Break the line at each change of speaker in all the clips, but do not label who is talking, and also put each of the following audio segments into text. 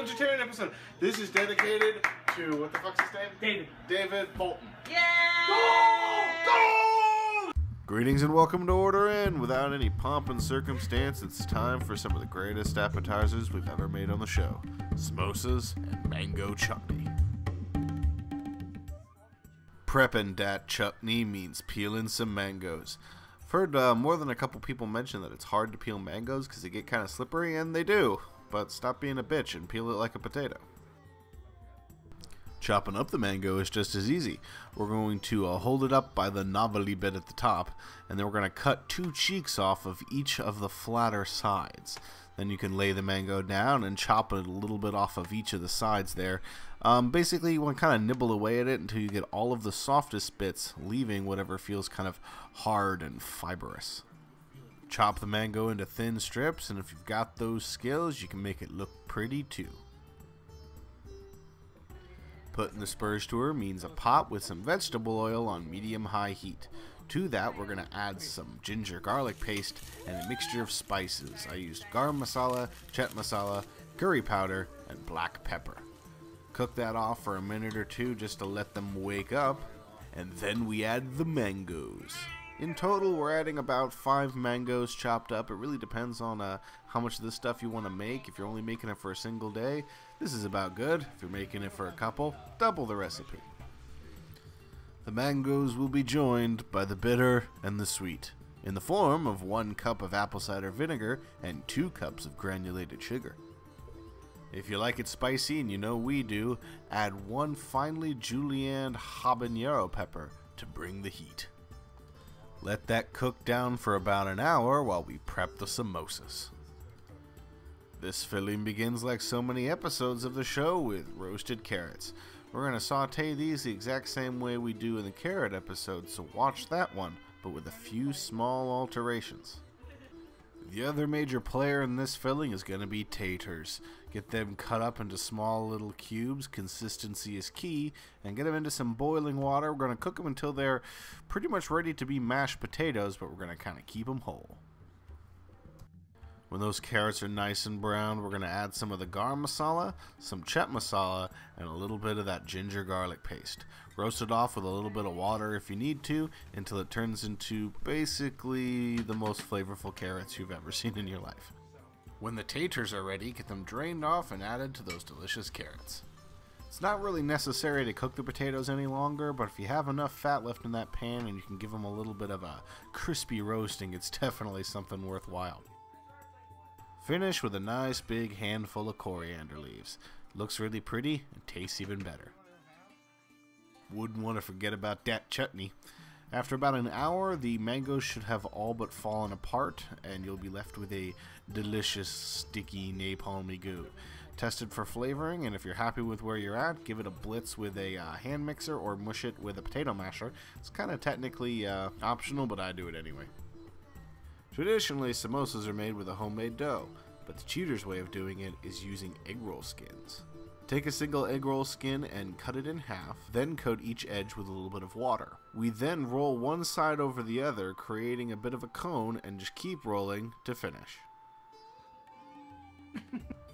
vegetarian episode. This is dedicated to, what the fuck's his name?
David.
David Bolton.
Yay!
Go! Greetings and welcome to Order In. Without any pomp and circumstance, it's time for some of the greatest appetizers we've ever made on the show. Samosas and mango chutney. Prepping dat chutney means peeling some mangoes. I've heard more than a couple people mention that it's hard to peel mangoes because they get kind of slippery, and they do. But stop being a bitch and peel it like a potato. Chopping up the mango is just as easy. We're going to hold it up by the knobbly bit at the top, and then we're going to cut 2 cheeks off of each of the flatter sides. Then you can lay the mango down and chop it a little bit off of each of the sides there. Basically, you want to kind of nibble away at it until you get all of the softest bits, leaving whatever feels kind of hard and fibrous. Chop the mango into thin strips, and if you've got those skills, you can make it look pretty too. Putting the spurs to her means a pot with some vegetable oil on medium-high heat. To that, we're going to add some ginger garlic paste and a mixture of spices. I used garam masala, Chutney masala, curry powder, and black pepper. Cook that off for a minute or two just to let them wake up, and then we add the mangoes. In total, we're adding about 5 mangoes chopped up. It really depends on how much of this stuff you want to make. If you're only making it for a single day, this is about good. If you're making it for a couple, double the recipe. The mangoes will be joined by the bitter and the sweet, in the form of 1 cup of apple cider vinegar and 2 cups of granulated sugar. If you like it spicy, and you know we do, add 1 finely julienned habanero pepper to bring the heat. Let that cook down for about an hour while we prep the samosas. This filling begins like so many episodes of the show with roasted carrots. We're going to saute these the exact same way we do in the carrot episode, so watch that one, but with a few small alterations. The other major player in this filling is going to be taters. Get them cut up into small little cubes, consistency is key, and get them into some boiling water. We're going to cook them until they're pretty much ready to be mashed potatoes, but we're going to kind of keep them whole. When those carrots are nice and brown, we're going to add some of the garam masala, some Chutney masala, and a little bit of that ginger garlic paste. Roast it off with a little bit of water if you need to, until it turns into basically the most flavorful carrots you've ever seen in your life. When the taters are ready, get them drained off and added to those delicious carrots. It's not really necessary to cook the potatoes any longer, but if you have enough fat left in that pan and you can give them a little bit of a crispy roasting, it's definitely something worthwhile. Finish with a nice big handful of coriander leaves. Looks really pretty and tastes even better. Wouldn't want to forget about that chutney. After about an hour, the mangoes should have all but fallen apart, and you'll be left with a delicious, sticky, napalmy goo. Test it for flavoring, and if you're happy with where you're at, give it a blitz with a hand mixer or mush it with a potato masher. It's kind of technically optional, but I do it anyway. Traditionally, samosas are made with a homemade dough, but the cheater's way of doing it is using egg roll skins. Take a single egg roll skin and cut it in half, then coat each edge with a little bit of water. We then roll one side over the other, creating a bit of a cone, and just keep rolling to finish.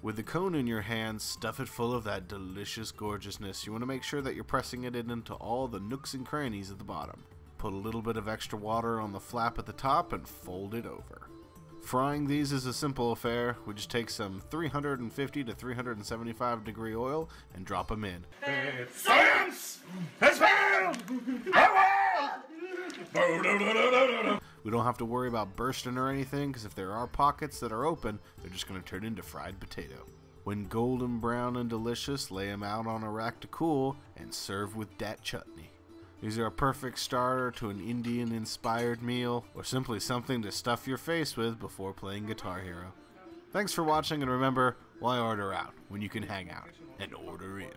With the cone in your hand, stuff it full of that delicious gorgeousness. You want to make sure that you're pressing it into all the nooks and crannies at the bottom. Put a little bit of extra water on the flap at the top and fold it over. Frying these is a simple affair. We just take some 350 to 375 degree oil and drop them in.
Science has failed!
We don't have to worry about bursting or anything, because if there are pockets that are open, they're just going to turn into fried potato. When golden brown and delicious, lay them out on a rack to cool and serve with dat chutney. These are a perfect starter to an Indian-inspired meal, or simply something to stuff your face with before playing Guitar Hero. Thanks for watching, and remember, why order out when you can hang out and order in?